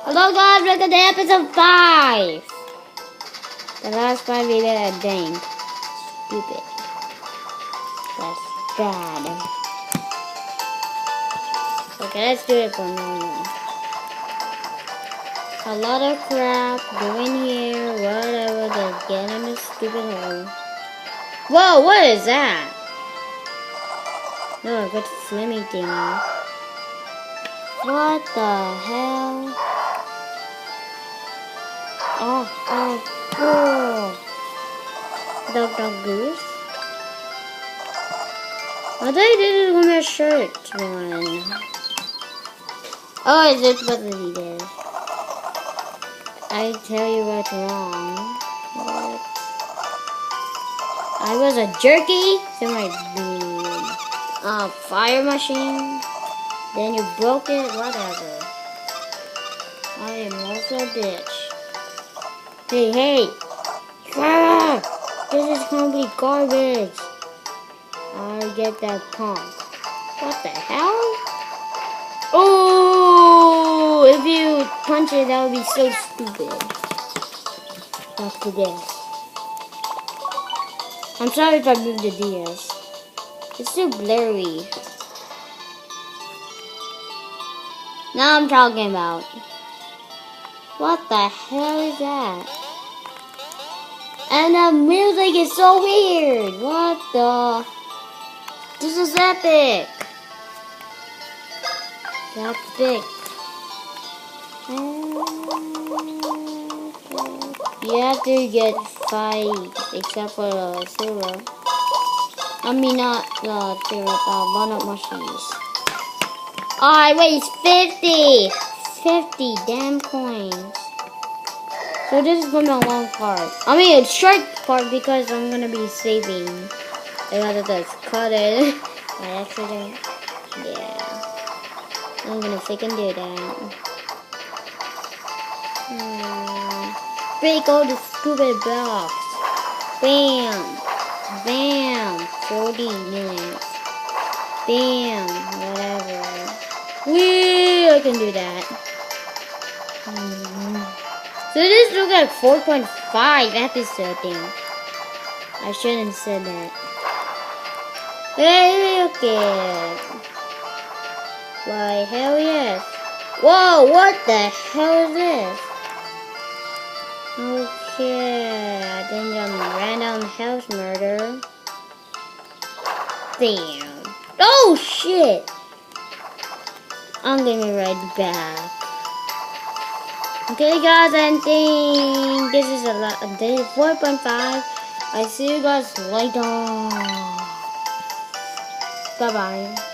Hello guys, welcome to episode 5. The last 5 we did a dang. Stupid. That's bad. Okay, let's do it for normal. A lot of crap going here, whatever, just get in this stupid hole. Whoa, what is that? Oh, good flaming thingy. What the hell? Oh. Dog Goose. I thought I did it with my shirt one. Oh, is it what he did? I tell you what's wrong. What? I was a jerky, so my fire machine. Then you broke it, whatever. I am also a bitch. Hey! This is complete garbage. I'll get that pump. What the hell? Oh! If you punch it, that would be so stupid. After this. I'm sorry if I moved the DS. It's too blurry. Now I'm talking about. What the hell is that? And the music is so weird. What the? This is epic. That's big. You have to get 5, except for the silver. I mean not the silver, one-up machines. Oh, I waste 50! 50 damn coins. So this is gonna be a long part. I mean a short part because I'm gonna be saving. I gotta just cut it by accident. Yeah. I'm gonna freaking do that. Break all the stupid blocks. Bam! Bam! 40 minutes. Bam! Whatever. Whee! I can do that. So this looks like 4.5 episode thing. I shouldn't have said that. Hey, okay. Why, hell yes. Whoa, what the hell is this? Okay, I think I'm random house murder. Damn. Oh, shit. I'm gonna be right back. Okay, guys, I think this is a lot. This is 4.5. I see you guys later. Bye bye.